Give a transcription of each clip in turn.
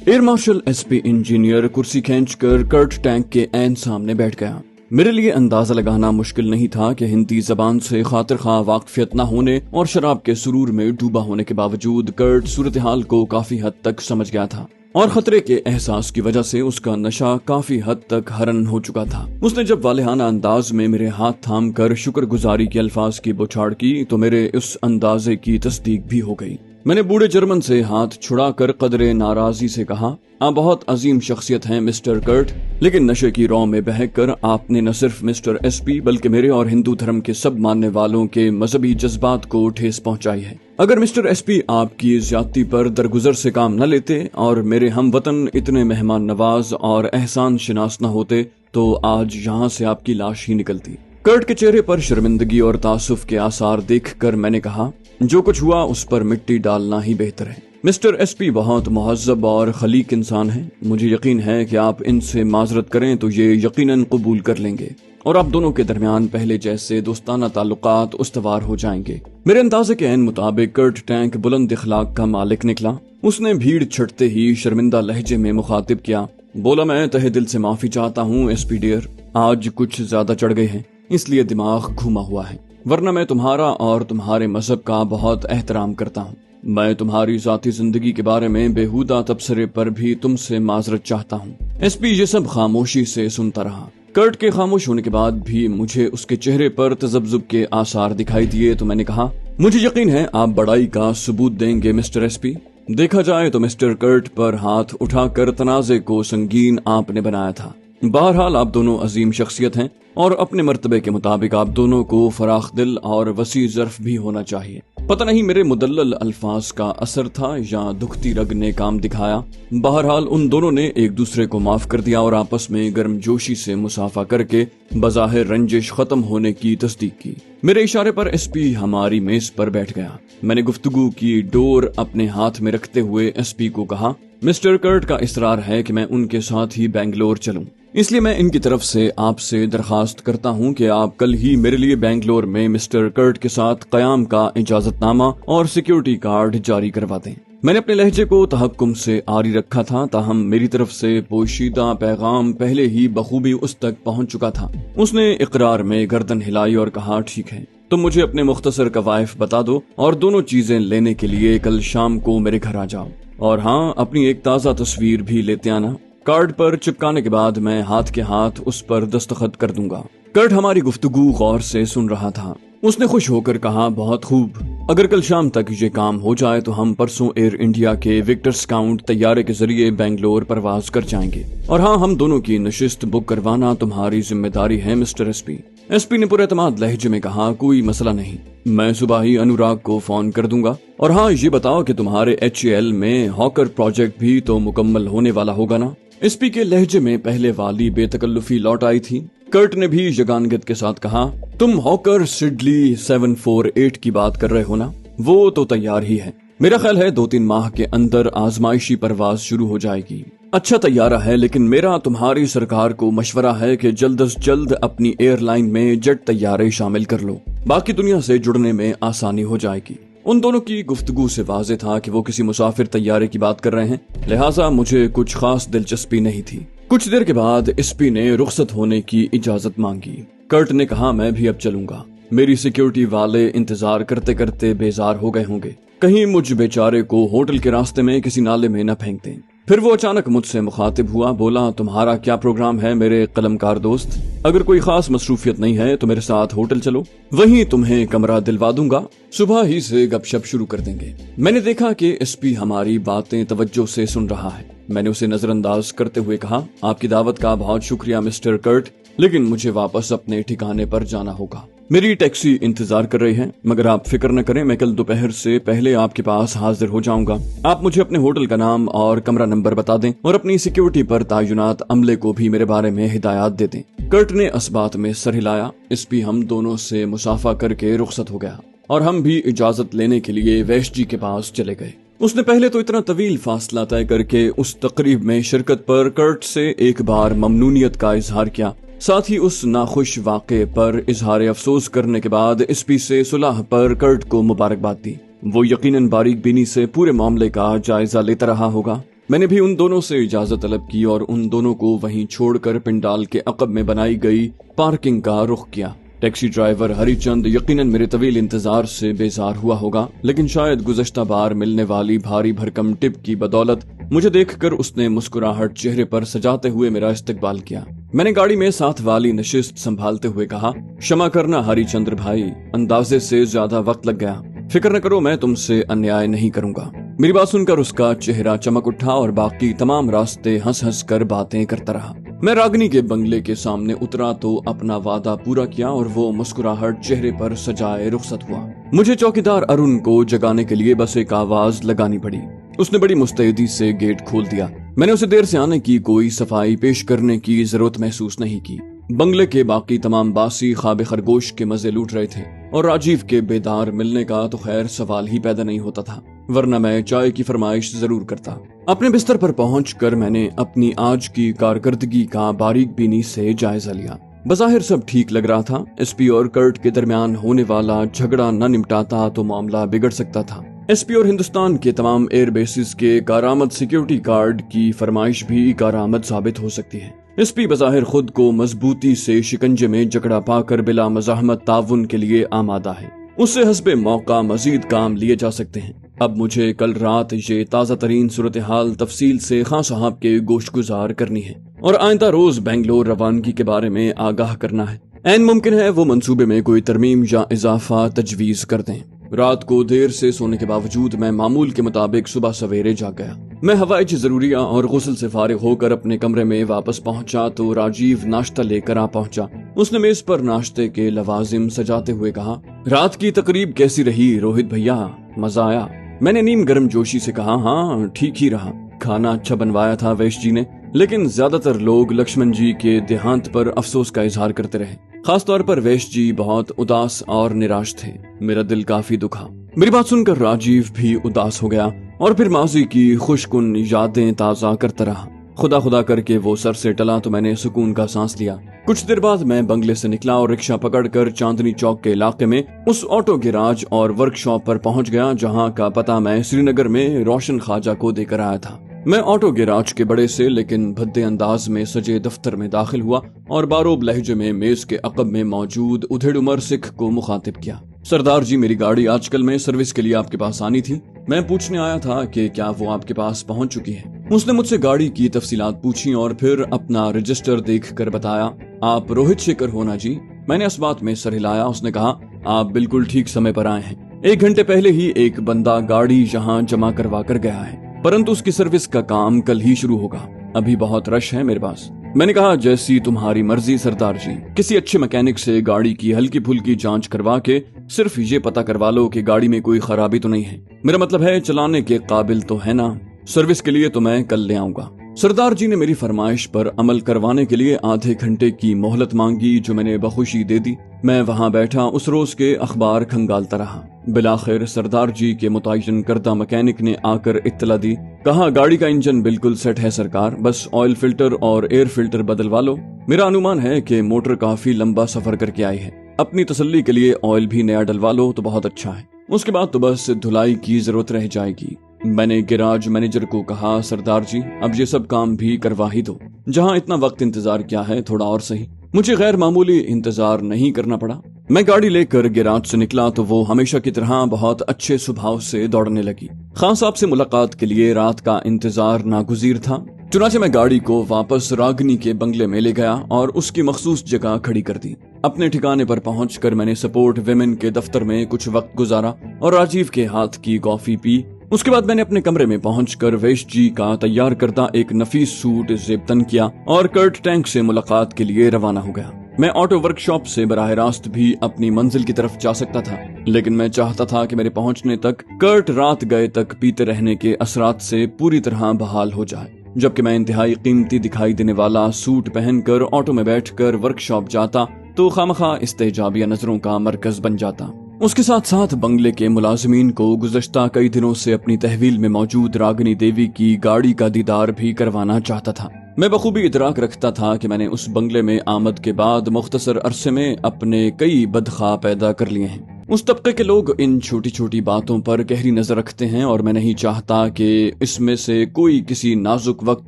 Air marshal SP engineer कुर्सी खींचकर Kurt tank के ऐन सामने बैठ गया। मेरे लिए अंदाजा लगाना मुश्किल नहीं था कि हिंदी जबान से खातिर खा वाकफियत न होने और शराब के सुरूर में डूबा होने के बावजूद कर्ट सूरत हाल को काफी हद तक समझ गया था और खतरे के एहसास की वजह से उसका नशा काफी हद तक हरन हो चुका था। उसने जब वालेहाना अंदाज में मेरे हाथ थाम कर शुक्रगुजारी के अल्फाज की बौछार की तो मेरे उस अंदाजे की तस्दीक भी हो गई। मैंने बूढ़े जर्मन से हाथ छुड़ाकर कदरे नाराजी से कहा, आप बहुत अजीम शख्सियत हैं मिस्टर कर्ट, लेकिन नशे की रौ में बहक कर आपने न सिर्फ मिस्टर एसपी बल्कि मेरे और हिंदू धर्म के सब मानने वालों के मजहबी जज्बात को ठेस पहुंचाई है। अगर मिस्टर एसपी आपकी ज्यादती पर दरगुजर से काम न लेते और मेरे हम वतन इतने मेहमान नवाज और एहसान शिनास न होते तो आज यहाँ से आपकी लाश ही निकलती। कर्ट के चेहरे पर शर्मिंदगी और तासुफ के आसार देखकर मैंने कहा, जो कुछ हुआ उस पर मिट्टी डालना ही बेहतर है। मिस्टर एसपी बहुत मुहज्जब और खलीक इंसान हैं। मुझे यकीन है कि आप इनसे माजरत करें तो ये यकीनन कबूल कर लेंगे और आप दोनों के दरमियान पहले जैसे दोस्ताना ताल्लुकात उस्तवार हो जाएंगे। मेरे अंदाजे के ऐन मुताबिक कर्ट टैंक बुलंद इखलाक का मालिक निकला। उसने भीड़ छटते ही शर्मिंदा लहजे में मुखातिब किया, बोला, मैं तहे दिल से माफी चाहता हूँ एसपी डियर, आज कुछ ज्यादा चढ़ गए हैं इसलिए दिमाग घूमा हुआ है, वरना मैं तुम्हारा और तुम्हारे मजहब का बहुत एहतराम करता हूँ। मैं तुम्हारी जाती जिंदगी के बारे में बेहुदा तबसरे पर भी तुमसे माजरत चाहता हूँ। एसपी ये सब खामोशी से सुनता रहा। कर्ट के खामोश होने के बाद भी मुझे उसके चेहरे पर तजब्जुब के आसार दिखाई दिए तो मैंने कहा, मुझे यकीन है आप बड़ाई का सबूत देंगे मिस्टर एसपी। देखा जाए तो मिस्टर कर्ट पर हाथ उठाकर तनाजे को संगीन आपने बनाया था। बहरहाल आप दोनों अजीम शख्सियत हैं और अपने मर्तबे के मुताबिक आप दोनों को फराख दिल और वसी ज़र्फ भी होना चाहिए। पता नहीं मेरे मुदल्लल अल्फाज का असर था या दुखती रग ने काम दिखाया। बहरहाल उन दोनों ने एक दूसरे को माफ कर दिया और आपस में गर्मजोशी से मुसाफा करके बज़ाहिर रंजिश खत्म होने की तस्दीक की। मेरे इशारे पर एसपी हमारी मेज पर बैठ गया। मैंने गुफ्तगू की डोर अपने हाथ में रखते हुए एसपी को कहा, मिस्टर कर्ट का इसरार है कि मैं उनके साथ ही बेंगलोर चलूं, इसलिए मैं इनकी तरफ से आपसे दरखास्त करता हूं कि आप कल ही मेरे लिए बेंगलोर में मिस्टर कर्ट के साथ कयाम का इजाजतनामा और सिक्योरिटी कार्ड जारी करवा दें। मैंने अपने लहजे को तहक्कुम से आरी रखा था, ताहम मेरी तरफ से पोशीदा पैगाम पहले ही बखूबी उस तक पहुंच चुका था। उसने इकरार में गर्दन हिलाई और कहा, ठीक है, तुम मुझे अपने मुख्तसर कवायफ बता दो और दोनों चीजें लेने के लिए कल शाम को मेरे घर आ जाओ, और हाँ, अपनी एक ताज़ा तस्वीर भी लेते आना। कार्ड पर चिपकाने के बाद मैं हाथ के हाथ उस पर दस्तखत कर दूंगा। कर्ट हमारी गुफ्तगू गौर से सुन रहा था। उसने खुश होकर कहा, बहुत खूब, अगर कल शाम तक ये काम हो जाए तो हम परसों एयर इंडिया के विक्टर स्काउट तैयारे के जरिए बेंगलोर परवाज कर जाएंगे। और हाँ, हम दोनों की नशिस्त बुक करवाना तुम्हारी जिम्मेदारी है मिस्टर एसपी। एसपी ने पुरएतमाद लहजे में कहा, कोई मसला नहीं, मैं सुबह ही अनुराग को फोन कर दूंगा। और हाँ, ये बताओ कि तुम्हारे HAL में हॉकर प्रोजेक्ट भी तो मुकम्मल होने वाला होगा ना? एसपी के लहजे में पहले वाली बेतकल्लुफी लौट आई थी। कर्ट ने भी यगानगत के साथ कहा, तुम हॉकर सिडली 748 की बात कर रहे हो ना? वो तो तैयार ही है। मेरा ख्याल है 2-3 माह के अंदर आजमाइशी परवाज शुरू हो जाएगी। अच्छा तैयारा है, लेकिन मेरा तुम्हारी सरकार को मशवरा है कि जल्द से जल्द अपनी एयरलाइन में जेट तैयारे शामिल कर लो, बाकी दुनिया से जुड़ने में आसानी हो जाएगी। उन दोनों की गुफ्तगू से वाज़ेह था कि वो किसी मुसाफिर तैयारे की बात कर रहे हैं, लिहाजा मुझे कुछ खास दिलचस्पी नहीं थी। कुछ देर के बाद एसपी ने रुखसत होने की इजाजत मांगी। कर्ट ने कहा, मैं भी अब चलूंगा। मेरी सिक्योरिटी वाले इंतजार करते करते बेजार हो गए होंगे, कहीं मुझ बेचारे को होटल के रास्ते में किसी नाले में न फेंक दें। फिर वो अचानक मुझसे मुखातिब हुआ, बोला, तुम्हारा क्या प्रोग्राम है मेरे कलमकार दोस्त? अगर कोई खास मसरूफियत नहीं है तो मेरे साथ होटल चलो, वहीं तुम्हें कमरा दिलवा दूंगा, सुबह ही से गपशप शुरू कर देंगे। मैंने देखा कि एसपी हमारी बातें तवज्जो से सुन रहा है। मैंने उसे नजरअंदाज करते हुए कहा, आपकी दावत का बहुत शुक्रिया मिस्टर कर्ट, लेकिन मुझे वापस अपने ठिकाने पर जाना होगा। मेरी टैक्सी इंतजार कर रही है, मगर आप फिक्र न करें, मैं कल दोपहर से पहले आपके पास हाजिर हो जाऊंगा। आप मुझे अपने होटल का नाम और कमरा नंबर बता दें और अपनी सिक्योरिटी पर तैनात अमले को भी मेरे बारे में हिदायत दे दें। कर्ट ने असबात में सर हिलाया। एसपी हम दोनों से मुसाफा करके रुखसत हो गया और हम भी इजाजत लेने के लिए वैश जी के पास चले गए। उसने पहले तो इतना तवील फासला तय करके उस तकरीब में शिरकत पर कर्ट से एक बार ममनूनियत का इजहार किया, साथ ही उस नाखुश वाक़े पर इजहार अफसोस करने के बाद एसपी से सुलह पर कर्ट को मुबारकबाद दी। वो यकीनन बारीक बीनी से पूरे मामले का जायजा लेता रहा होगा। मैंने भी उन दोनों से इजाजत तलब की और उन दोनों को वहीं छोड़कर पिंडाल के अकब में बनाई गई पार्किंग का रुख किया। टैक्सी ड्राइवर हरिचंद यकीनन मेरे तवील इंतजार से बेजार हुआ होगा, लेकिन शायद गुज़श्ता बार मिलने वाली भारी भरकम टिप की बदौलत मुझे देखकर उसने मुस्कुराहट चेहरे पर सजाते हुए मेरा इस्तकबाल किया। मैंने गाड़ी में साथ वाली नशिस्त संभालते हुए कहा, क्षमा करना हरिचंद्र भाई, अंदाजे से ज्यादा वक्त लग गया। फिक्र न करो, मैं तुमसे अन्याय नहीं करूंगा। मेरी बात सुनकर उसका चेहरा चमक उठा और बाकी तमाम रास्ते हंस हंस कर बातें करता रहा। मैं रागनी के बंगले के सामने उतरा तो अपना वादा पूरा किया और वो मुस्कुराहट चेहरे पर सजाए रुखसत हुआ। मुझे चौकीदार अरुण को जगाने के लिए बस एक आवाज लगानी पड़ी। उसने बड़ी मुस्तैदी से गेट खोल दिया। मैंने उसे देर से आने की कोई सफाई पेश करने की जरूरत महसूस नहीं की। बंगले के बाकी तमाम बासी ख्वाब खरगोश के मजे लूट रहे थे और राजीव के बेदार मिलने का तो खैर सवाल ही पैदा नहीं होता था, वरना मैं चाय की फरमाइश जरूर करता। अपने बिस्तर पर पहुंचकर मैंने अपनी आज की कारकर्दगी का बारीक बीनी से जायजा लिया। बज़ाहिर सब ठीक लग रहा था। एसपी और कर्ट के दरमियान होने वाला झगड़ा न निपटाता तो मामला बिगड़ सकता था। एसपी और हिंदुस्तान के तमाम एयर बेसिस के कारामद सिक्योरिटी गार्ड की फरमाइश भी कारामद साबित हो सकती है। एसपी बज़ाहिर खुद को मजबूती से शिकंजे में जकड़ा पाकर बिला मज़ाहमत ताउन के लिए आमादा है। उससे हस्बे मौका मजीद काम लिए जा सकते हैं। अब मुझे कल रात ये ताज़ा तरीन सूरत हाल तफसील से खां साहब के गोश्त गुजार करनी है और आइंदा रोज बेंगलोर रवानगी के बारे में आगाह करना है। ऐन मुमकिन है वो मंसूबे में कोई तरमीम या इजाफा तजवीज कर दें। रात को देर से सोने के बावजूद मैं मामूल के मुताबिक सुबह सवेरे जाग गया। मैं हवाई जरूरिया और गुस्ल से फारिग होकर अपने कमरे में वापस पहुंचा तो राजीव नाश्ता लेकर आ पहुंचा। उसने मेज पर नाश्ते के लवाजिम सजाते हुए कहा, रात की तकरीब कैसी रही रोहित भैया, मजा आया? मैंने नीम गर्म जोशी से कहा, हाँ ठीक ही रहा। खाना अच्छा बनवाया था वैश जी ने, लेकिन ज्यादातर लोग लक्ष्मण जी के देहांत पर अफसोस का इजहार करते रहे। खासतौर पर वैश जी बहुत उदास और निराश थे। मेरा दिल काफी दुखा। मेरी बात सुनकर राजीव भी उदास हो गया और फिर माजी की खुशकुन यादें ताजा करता रहा। खुदा खुदा करके वो सर से टला तो मैंने सुकून का सांस लिया। कुछ देर बाद मैं बंगले से निकला और रिक्शा पकड़कर चांदनी चौक के इलाके में उस ऑटो गैराज और वर्कशॉप पर पहुंच गया जहां का पता मैं श्रीनगर में रोशन ख्वाजा को देकर आया था। मैं ऑटो गैराज के बड़े से लेकिन भद्दे अंदाज में सजे दफ्तर में दाखिल हुआ और बारोब लहजे में मेज के अकब में मौजूद उधेड़ उमर सिख को मुखातिब किया। सरदार जी, मेरी गाड़ी आजकल में सर्विस के लिए आपके पास आनी थी। मैं पूछने आया था कि क्या वो आपके पास पहुंच चुकी है। उसने मुझसे गाड़ी की तफसीलात पूछी और फिर अपना रजिस्टर देखकर बताया, आप रोहित शेखर हो ना जी? मैंने इस बात में सर हिलाया। उसने कहा, आप बिल्कुल ठीक समय पर आए हैं। 1 घंटे पहले ही एक बंदा गाड़ी यहाँ जमा करवा कर गया है, परंतु उसकी सर्विस का काम कल ही शुरू होगा। अभी बहुत रश है मेरे पास। मैंने कहा, जैसी तुम्हारी मर्जी सरदार जी। किसी अच्छे मैकेनिक से गाड़ी की हल्की फुल्की जांच करवा के सिर्फ ये पता करवा लो कि गाड़ी में कोई खराबी तो नहीं है। मेरा मतलब है चलाने के काबिल तो है ना। सर्विस के लिए तो मैं कल ले आऊंगा। सरदार जी ने मेरी फरमाइश पर अमल करवाने के लिए आधे घंटे की मोहलत मांगी, जो मैंने बखुशी दे दी। मैं वहां बैठा उस रोज के अखबार खंगालता रहा। बिलाखिर सरदार जी के मुतय्यन करदा मैकेनिक ने आकर इत्तला दी। कहा, गाड़ी का इंजन बिल्कुल सेट है सरकार, बस ऑयल फिल्टर और एयर फिल्टर बदलवा लो। मेरा अनुमान है कि मोटर काफी लंबा सफर करके आई है। अपनी तसल्ली के लिए ऑयल भी नया डलवा लो तो बहुत अच्छा है। उसके बाद तो बस धुलाई की जरूरत रह जाएगी। मैंने गैराज मैनेजर को कहा, सरदार जी अब ये सब काम भी करवा ही दो। जहाँ इतना वक्त इंतजार किया है थोड़ा और सही। मुझे गैर मामूली इंतजार नहीं करना पड़ा। मैं गाड़ी लेकर गैराज से निकला तो वो हमेशा की तरह बहुत अच्छे स्वभाव से दौड़ने लगी। खान साहब से मुलाकात के लिए रात का इंतजार नागुजीर था। चुनाचे मैं गाड़ी को वापस रागनी के बंगले में ले गया और उसकी मखसूस जगह खड़ी कर दी। अपने ठिकाने पर पहुंचकर मैंने सपोर्ट विमेन के दफ्तर में कुछ वक्त गुजारा और राजीव के हाथ की कॉफी पी। उसके बाद मैंने अपने कमरे में पहुंचकर वैश जी का तैयार करदा एक नफीस सूट जेबतन किया और कर्ट टैंक से मुलाकात के लिए रवाना हो गया। मैं ऑटो वर्कशॉप से बराह रास्त भी अपनी मंजिल की तरफ जा सकता था, लेकिन मैं चाहता था कि मेरे पहुंचने तक कर्ट रात गए तक पीते रहने के असरात से पूरी तरह बहाल हो जाए। जबकि मैं इंतहाई कीमती दिखाई देने वाला सूट पहनकर ऑटो में बैठकर वर्कशॉप जाता तो खामखा इस्तेजाबिया नजरों का मरकज बन जाता। उसके साथ साथ बंगले के मुलाजिमीन को गुज़श्ता कई दिनों से अपनी तहवील में मौजूद रागिनी देवी की गाड़ी का दीदार भी करवाना चाहता था। मैं बखूबी इदराक रखता था कि मैंने उस बंगले में आमद के बाद मुख्तसर अरसे में अपने कई बदखा पैदा कर लिए हैं। उस तबके के लोग इन छोटी छोटी बातों पर गहरी नजर रखते हैं और मैं नहीं चाहता कि इसमें से कोई किसी नाजुक वक्त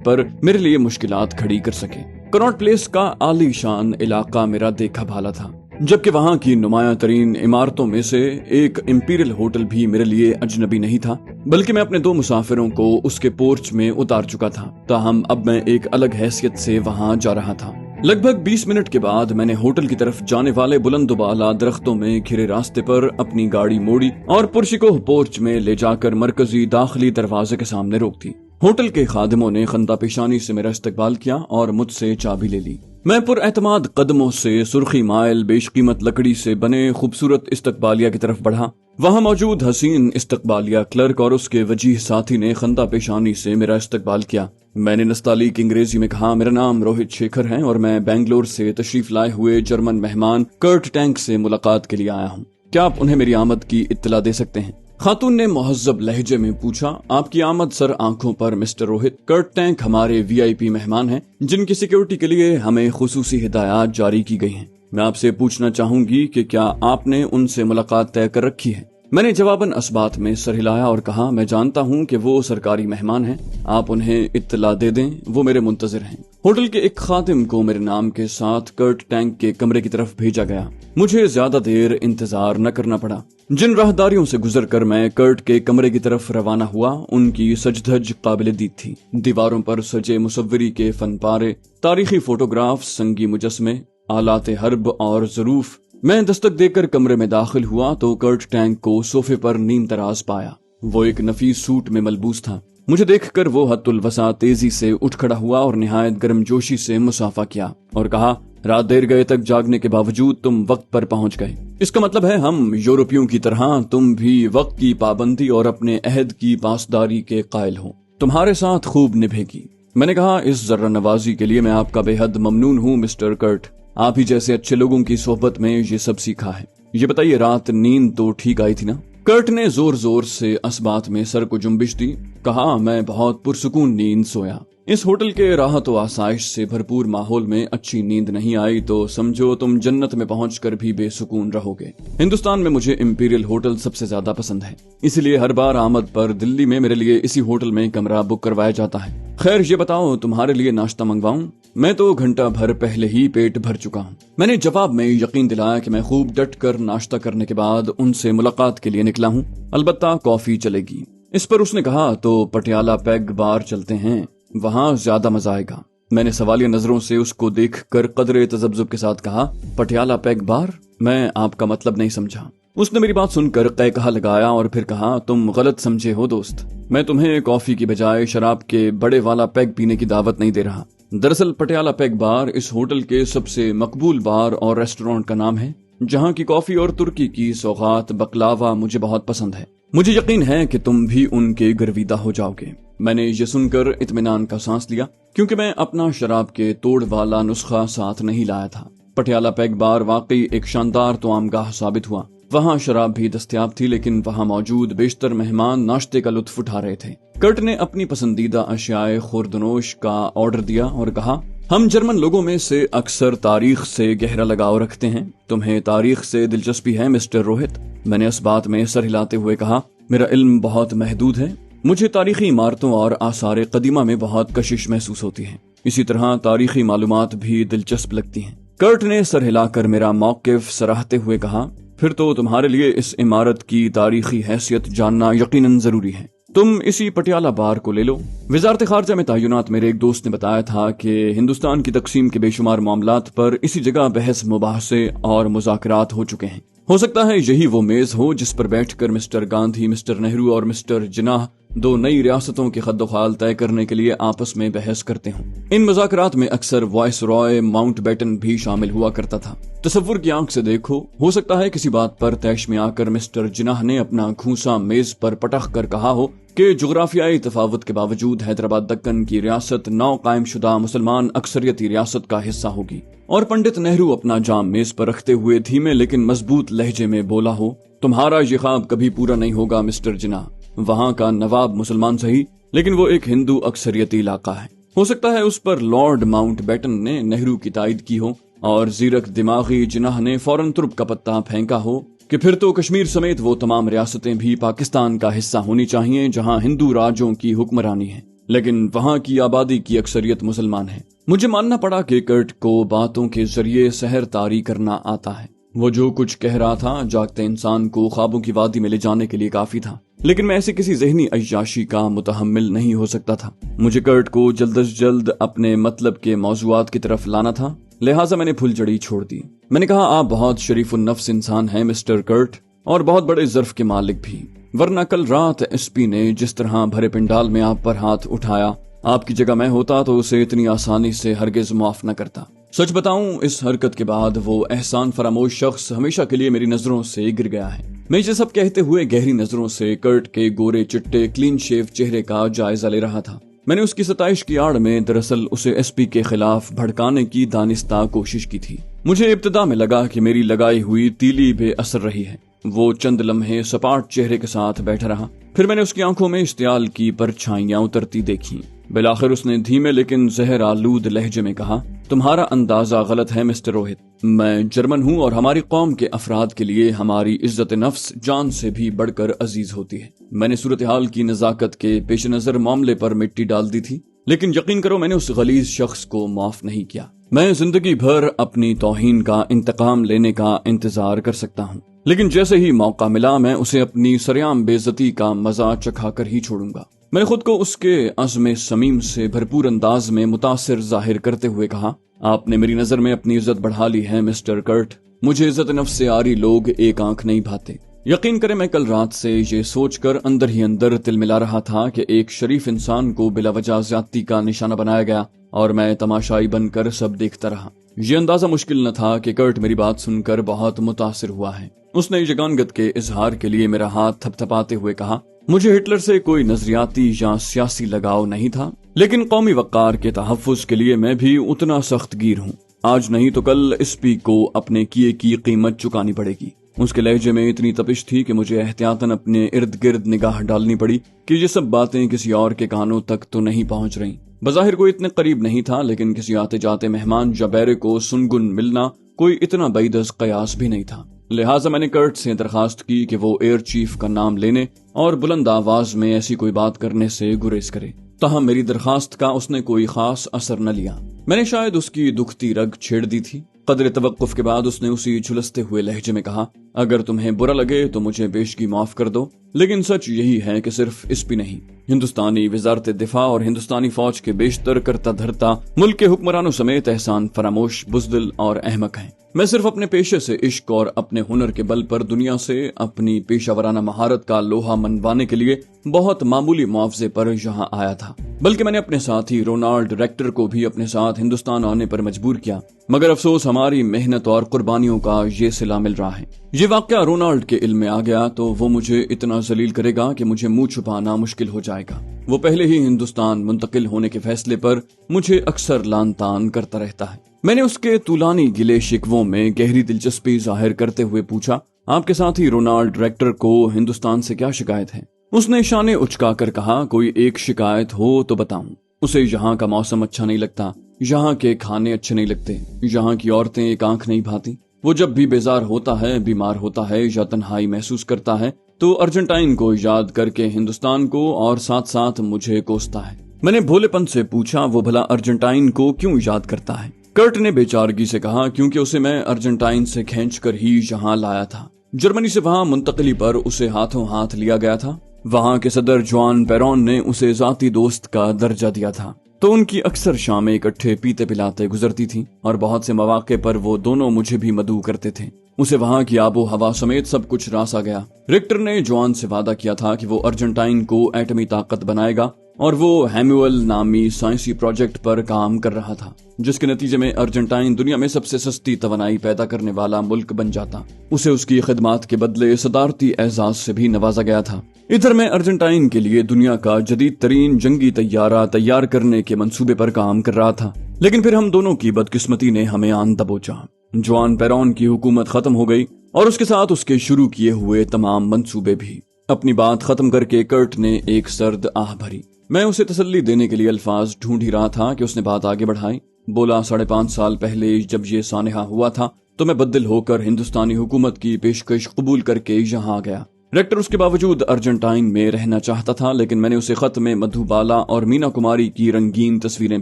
पर मेरे लिए मुश्किलात खड़ी कर सके। कनॉट प्लेस का आलीशान इलाका मेरा देखा भाला था, जबकि वहां की नुमाया तरीन इमारतों में से एक इंपीरियल होटल भी मेरे लिए अजनबी नहीं था, बल्कि मैं अपने 2 मुसाफिरों को उसके पोर्च में उतार चुका था। ताहम अब मैं एक अलग हैसियत से वहां जा रहा था। लगभग 20 मिनट के बाद मैंने होटल की तरफ जाने वाले बुलंदबाला दरख्तों में घिरे रास्ते पर अपनी गाड़ी मोड़ी और पुरशिकोह पोर्च में ले जाकर मरकजी दाखिली दरवाजे के सामने रोक दी। होटल के खादिमों ने खंदा पेशानी से मेरा इस्तकबाल किया और मुझसे चाबी ले ली। मैं पुरएतमाद कदमों से सुर्खी माइल बेशकीमत लकड़ी से बने खूबसूरत इस्तकबालिया की तरफ बढ़ा। वहां मौजूद हसीन इस्तकबालिया क्लर्क और उसके वजीह साथी ने खंदा पेशानी से मेरा इस्तकबाल किया। मैंने नस्तालीक अंग्रेजी में कहा, मेरा नाम रोहित शेखर है और मैं बेंगलोर से तशरीफ लाए हुए जर्मन मेहमान कर्ट टैंक से मुलाकात के लिए आया हूँ। क्या आप उन्हें मेरी आमद की इत्तला दे सकते हैं? खातून ने मुहज्जब लहजे में पूछा, आपकी आमद सर आंखों पर मिस्टर रोहित। कर्ट टैंक हमारे VIP मेहमान हैं जिनकी सिक्योरिटी के लिए हमें खुसूसी हिदायत जारी की गई हैं। मैं आपसे पूछना चाहूंगी कि क्या आपने उनसे मुलाकात तय कर रखी है? मैंने जवाबन अस्बात में सर हिलाया और कहा, मैं जानता हूं कि वो सरकारी मेहमान हैं, आप उन्हें इत्तला दे दें, वो मेरे मुंतजिर हैं। होटल के एक खादिम को मेरे नाम के साथ कर्ट टैंक के कमरे की तरफ भेजा गया। मुझे ज्यादा देर इंतजार न करना पड़ा। जिन राहदारियों से गुजरकर मैं कर्ट के कमरे की तरफ रवाना हुआ, उनकी सजधज काबिल दीद थी। दीवारों पर सजे मुसव्वरी के फनपारे, तारीखी फोटोग्राफ, संगी मुजस्मे, आलाते हर्ब और ज़रूफ। मैं दस्तक देकर कमरे में दाखिल हुआ तो कर्ट टैंक को सोफे पर नीम तराज पाया। वो एक नफीस सूट में मलबूस था। मुझे देखकर वो हत्तुल वसा तेजी से उठ खड़ा हुआ और निहायत गर्मजोशी से मुसाफा किया और कहा, रात देर गए तक जागने के बावजूद तुम वक्त पर पहुंच गए। इसका मतलब है हम यूरोपियों की तरह तुम भी वक्त की पाबंदी और अपने अहद की पासदारी के कायल हो। तुम्हारे साथ खूब निभेगी। मैंने कहा, इस जर्रा नवाजी के लिए मैं आपका बेहद ममनून हूँ मिस्टर कर्ट। आप ही जैसे अच्छे लोगों की सोहबत में ये सब सीखा है। ये बताइए, रात नींद तो ठीक आई थी ना? कर्ट ने जोर जोर से अस्बात में सर को जुम्बिश दी। कहा, मैं बहुत पुरसुकून नींद सोया। इस होटल के राहत व आसाइश से भरपूर माहौल में अच्छी नींद नहीं आई तो समझो तुम जन्नत में पहुंचकर भी बेसुकून रहोगे। हिंदुस्तान में मुझे इंपीरियल होटल सबसे ज्यादा पसंद है, इसलिए हर बार आमद पर दिल्ली में मेरे लिए इसी होटल में कमरा बुक करवाया जाता है। खैर, ये बताओ तुम्हारे लिए नाश्ता मंगवाऊं? मैं तो घंटा भर पहले ही पेट भर चुका हूँ। मैंने जवाब में यकीन दिलाया कि मैं खूब डट कर नाश्ता करने के बाद उनसे मुलाकात के लिए निकला हूँ, अलबत्ता कॉफी चलेगी। इस पर उसने कहा, तो पटियाला पैग बार चलते हैं, वहाँ ज्यादा मजा आएगा। मैंने सवालिया नजरों से उसको देखकर कदरे तजब्जुब के साथ कहा, पटियाला पैग बार? मैं आपका मतलब नहीं समझा। उसने मेरी बात सुनकर कहा लगाया और फिर कहा, तुम गलत समझे हो दोस्त। मैं तुम्हें कॉफी की बजाय शराब के बड़े वाला पैग पीने की दावत नहीं दे रहा। दरअसल पटियाला पैग बार इस होटल के सबसे मकबूल बार और रेस्टोरेंट का नाम है, जहाँ की कॉफी और तुर्की की सौगात बकलावा मुझे बहुत पसंद है। मुझे यकीन है कि तुम भी उनके गर्विदा हो जाओगे। मैंने ये सुनकर इत्मीनान का सांस लिया, क्योंकि मैं अपना शराब के तोड़ वाला नुस्खा साथ नहीं लाया था। पटियाला पैग बार वाकई एक शानदार तोआमगाह साबित हुआ। वहाँ शराब भी दस्तयाब थी, लेकिन वहाँ मौजूद बेशतर मेहमान नाश्ते का लुत्फ उठा रहे थे। कर्ट ने अपनी पसंदीदा अशियाए खुर्दनोश का ऑर्डर दिया और कहा, हम जर्मन लोगों में से अक्सर तारीख से गहरा लगाव रखते हैं। तुम्हें तारीख से दिलचस्पी है मिस्टर रोहित? मैंने इस बात में सर हिलाते हुए कहा, मेरा इल्म बहुत महदूद है। मुझे तारीखी इमारतों और आसार कदीमा में बहुत कशिश महसूस होती है। इसी तरह तारीखी मालूमात भी दिलचस्प लगती हैं। कर्ट ने सर हिलाकर मेरा मौकिफ सराहते हुए कहा, फिर तो तुम्हारे लिए इस इमारत की तारीखी हैसियत जानना यकीनन जरूरी है। तुम इसी पटियाला बार को ले लो। वजारत खारजा में तयनात मेरे एक दोस्त ने बताया था कि हिंदुस्तान की तकसीम के बेशुमार मामलात पर इसी जगह बहस मुबाहसे और मुज़ाकरात हो चुके हैं। हो सकता है यही वो मेज हो जिस पर बैठकर मिस्टर गांधी, मिस्टर नेहरू और मिस्टर जिन्नाह दो नई रियासतों के खद्दोखाल तय करने के लिए आपस में बहस करते हों। इन मुज़ाकरात में अक्सर वॉइस रॉय माउंटबेटन भी शामिल हुआ करता था। तसव्वुर की आंख से देखो, हो सकता है किसी बात पर तैश में आकर मिस्टर जिन्नाह ने अपना घूंसा मेज पर पटक कर कहा हो कि जुग्राफियाई तफावत के बावजूद हैदराबाद दक्कन की रियासत नौ कायम शुदा मुसलमान अक्सरियती रियासत का हिस्सा होगी। और पंडित नेहरू अपना जाम मेज पर रखते हुए धीमे लेकिन मजबूत लहजे में बोला हो, तुम्हारा ये ख्वाब कभी पूरा नहीं होगा मिस्टर जिन्नाह। वहाँ का नवाब मुसलमान सही, लेकिन वो एक हिंदू अक्सरियती इलाका है। हो सकता है उस पर लॉर्ड माउंटबेटन ने नेहरू की तायद की हो और जीरक दिमागी जिन्नाह ने फौरन तुर्क का पत्ता फेंका हो کہ پھر تو کشمیر سمیت وہ تمام ریاستیں بھی پاکستان کا حصہ ہونی چاہیے جہاں ہندو راجوں کی حکمرانی ہے، لیکن وہاں کی آبادی کی اکثریت مسلمان ہے۔ مجھے ماننا پڑا کہ کرٹ کو باتوں کے ذریعے سحر طاری کرنا آتا ہے۔ وہ جو کچھ کہہ رہا تھا جاگتے انسان کو خوابوں کی وادی میں لے جانے کے لیے کافی تھا، لیکن میں ایسے کسی ذہنی عیاشی کا متحمل نہیں ہو سکتا تھا۔ مجھے کرٹ کو جلد از جلد اپنے مطلب کے موضوعات کی طرف لانا تھا، لہٰذا میں نے پھل جڑی چھوڑ دی۔ میں نے کہا، آپ بہت شریف النفس انسان ہیں مسٹر کرٹ، اور بہت بڑے ظرف کے مالک بھی، ورنہ کل رات ایس پی نے جس طرح بھرے پنڈال میں آپ پر ہاتھ اٹھایا، آپ کی جگہ میں ہوتا تو اسے اتنی آسانی سے ہرگز معاف نہ کرتا۔ سچ بتاؤں، اس حرکت کے بعد وہ احسان فراموش شخص ہمیشہ کے لیے میری نظروں سے گر گیا ہے۔ میں یہ سب کہتے ہوئے گہری نظروں سے کرٹ کے گورے چٹے کلین شیو چہرے کا جائزہ لے رہا تھا۔ میں نے اس کی ستائش کی آڑ میں دراصل اسے ایس پی کے خلاف بھڑکانے کی دانستہ کوشش کی تھی۔ مجھے ابتدا میں لگا کہ میری لگائی ہوئی تیلی بے اثر رہی ہے۔ وہ چند لمحے سپاٹ چہرے کے ساتھ بیٹھا رہا، پھر میں نے اس کی آنکھوں میں اشتعال کی پرچھائیاں اترتی دیکھی۔ بالآخر اس نے دھیمے لیکن زہر آلود لہجے میں کہا، تمہارا اندازہ غلط ہے مسٹر روہت، میں جرمن ہوں اور ہماری قوم کے افراد کے لیے ہماری عزت نفس جان سے بھی بڑھ کر عزیز ہوتی ہے۔ میں نے صورتحال کی نزاکت کے پیش نظر معاملے پر مٹی ڈال دی تھی، لیکن یقین کرو میں نے اس غلیظ شخص کو معاف نہیں کیا۔ میں زندگی بھر اپنی توہین کا انتقام لینے کا انتظار کر سکتا ہوں، لیکن جیسے ہی موقع ملا میں اسے اپنی سریعام بے عزتی کا مزہ چکھا کر ہی چھوڑوں گا۔ میں نے خود کو اس کے عزم سمیم سے بھرپور انداز میں متاثر ظاہر کرتے ہوئے کہا، آپ نے میری نظر میں اپنی عزت بڑھا لی ہے مسٹر کرٹ، مجھے عزت نفس سے آری لوگ ایک آنکھ نہیں بھاتے۔ یقین کریں میں کل رات سے یہ سوچ کر اندر ہی اندر تل ملا رہا تھا کہ ایک شریف انسان کو بلا وجہ زیادتی کا نشانہ بنایا گیا اور میں تماشائی بن کر سب دیکھتا رہا۔ یہ اندازہ مشکل نہ تھا کہ کرٹ میری بات سن کر بہت متاثر ہوا ہے۔ اس نے یگانگت کے اظہار کے لیے میرا ہاتھ تھپ تھپاتے ہوئے کہا، مجھے ہٹلر سے کوئی نظریاتی یا سیاسی لگاؤ نہیں تھا، لیکن قومی وقار کے تحفظ کے لیے میں بھی اتنا سخت گیر ہوں۔ آج نہیں تو کل اس پی کو اپنے کیے کی قیمت چکانی پڑے گی۔ اس کے لہجے میں اتنی تپش تھی کہ مجھے احتیاطاً اپنے ارد گرد نگاہ ڈالنی پڑی کہ یہ سب باتیں کسی اور کے کانوں تک تو نہیں پہنچ رہی۔ بظاہر کوئی اتنے قریب نہیں تھا، لیکن کسی آتے جاتے مہمان جبیرے کو سنگن ملنا کوئی اتنا بعید از قیاس بھی نہیں تھا۔ لہٰذا میں نے کرٹ سے درخواست کی کہ وہ ایئر چیف کا نام لینے اور بلند آواز میں ایسی کوئی بات کرنے سے گریز کرے۔ تاہم میری درخواست کا اس نے کوئی خاص اثر نہ لیا۔ میں نے شاید اس کی دکھتی رگ چھیڑ دی تھی۔ قدر توقف کے بعد اس نے اسی جھلستے ہوئے لہجے میں کہا، اگر تمہیں برا لگے تو مجھے بیشگی معاف کر دو، لیکن سچ یہی ہے کہ صرف اس پہ نہیں، ہندوستانی وزارت دفاع اور ہندوستانی فوج کے بیشتر کرتا دھرتا ملک کے حکمرانوں سمیت احسان فراموش، بزدل اور احمق ہیں۔ میں صرف اپنے پیشے سے عشق اور اپنے ہنر کے بل پر دنیا سے اپنی پیشہ ورانہ مہارت کا لوہا منوانے کے لیے بہت معمولی معاوضے پر یہاں آیا تھا، بلکہ میں نے اپنے ساتھی رونالڈ ریکٹر کو بھی اپنے ساتھ ہندوستان آنے پر مجبور کیا، مگر افسوس ہماری محنت اور قربانیوں کا یہ صلہ مل رہا ہے۔ یہ واقعہ رونالڈ کے علم میں آ گیا تو وہ مجھے اتنا ذلیل کرے گا کہ مجھے منہ چھپانا مشکل ہو جائے گا۔ وہ پہلے ہی ہندوستان منتقل ہونے کے فیصلے پر مجھے اکثر لان تان کرتا رہتا ہے۔ میں نے اس کے طولانی گلے شکووں میں گہری دلچسپی ظاہر کرتے ہوئے پوچھا، آپ کے ساتھی رونالڈ ریکٹر کو ہندوستان سے کیا شکایت ہے؟ اس نے شانے اچکا کر کہا، کوئی ایک شکایت ہو تو بتاؤں۔ اسے یہاں کا موسم اچھا نہیں لگتا، یہاں کے کھانے اچھے نہیں لگتے، یہاں کی عورتیں ایک آنکھ نہیں بھاتی۔ وہ جب بھی بیزار ہوتا ہے، بیمار ہوتا ہے یا تنہائی محسوس کرتا ہے تو ارجنٹائن کو یاد کر کے ہندوستان کو اور ساتھ ساتھ مجھے کوستا ہے۔ میں نے بھولے پن سے پوچھا، وہ بھلا ارجنٹائن کو کیوں یاد کرتا ہے؟ کرٹ نے بے چارگی سے کہا، کیونکہ اسے میں ارجنٹائن سے کھینچ کر ہی یہاں لایا تھا۔ جرمنی سے وہاں منتقلی پر اسے ہاتھوں ہاتھ لیا گیا تھا۔ وہاں کے صدر جوان پیرون نے اسے ذاتی دوست کا درجہ دیا تھا، تو ان کی اکثر شامیں اکٹھے پیتے پلاتے گزرتی تھیں اور بہت سے مواقع پر وہ دونوں مجھے بھی مدعو کرتے تھے۔ اسے وہاں کی آب و ہوا سمیت سب کچھ راس آ گیا۔ ریکٹر نے جوان سے وعدہ کیا تھا کہ وہ ارجنٹائن کو ایٹمی طاقت بنائے گا اور وہ ہیمیول نامی سائنسی پروجیکٹ پر کام کر رہا تھا، جس کے نتیجے میں ارجنٹائن دنیا میں سب سے سستی توانائی پیدا کرنے والا ملک بن جاتا۔ اسے اس کی خدمات کے بدلے صدارتی اعزاز سے بھی نوازا گیا تھا۔ ادھر میں ارجنٹائن کے لیے دنیا کا جدید ترین جنگی طیارہ تیار کرنے کے منصوبے پر کام کر رہا تھا، لیکن پھر ہم دونوں کی بدقسمتی نے ہمیں آن دبوچا۔ جوان پیرون کی حکومت ختم ہو گئی اور اس کے ساتھ اس کے شروع کیے ہوئے تمام منصوبے بھی۔ اپنی بات ختم کر کے کرٹ نے ایک سرد آہ بھری۔ میں اسے تسلی دینے کے لیے الفاظ ڈھونڈ ہی رہا تھا کہ اس نے بات آگے بڑھائی۔ बोला 5.5 साल पहले जब ये सानहा हुआ था तो मैं बददिल होकर हिंदुस्तानी हुकूमत की पेशकश कबूल करके यहाँ आ गया। रेक्टर उसके बावजूद अर्जेंटाइन में रहना चाहता था, लेकिन मैंने उसे खत में मधुबाला और मीना कुमारी की रंगीन तस्वीरें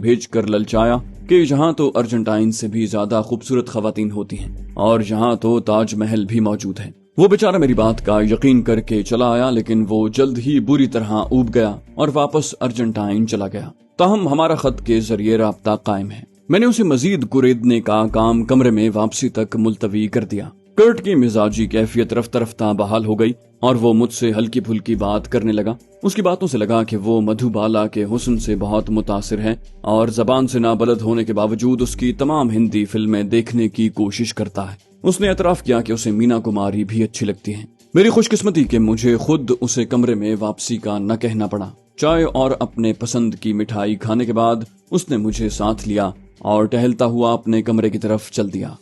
भेजकर ललचाया कि यहाँ तो अर्जेंटाइन से भी ज्यादा खूबसूरत खवातीन होती हैं और यहाँ तो ताजमहल भी मौजूद है। वो बेचारा मेरी बात का यकीन करके चला आया, लेकिन वो जल्द ही बुरी तरह ऊब गया और वापस अर्जेंटाइन चला गया। ताहम हमारा खत के जरिए राब्ता कायम है। मैंने उसे मजीद कुरेदने का काम कमरे में वापसी तक मुलतवी कर दिया। कर्ट की मिजाजी कैफियत रफ्ता रफ्ता बहाल हो गई और वो मुझसे हल्की फुल्की बात करने लगा। उसकी बातों से लगा कि वो मधुबाला के हुस्न से बहुत मुतासिर है और जबान से नाबलद होने के बावजूद उसकी तमाम हिंदी फिल्में देखने की कोशिश करता है। उसने एतराफ किया कि उसे मीना कुमारी भी अच्छी लगती है। मेरी खुशकिस्मती कि मुझे खुद उसे कमरे में वापसी का न कहना पड़ा। चाय और अपने पसंद की मिठाई खाने के बाद उसने मुझे साथ लिया और टहलता हुआ अपने कमरे की तरफ चल दिया।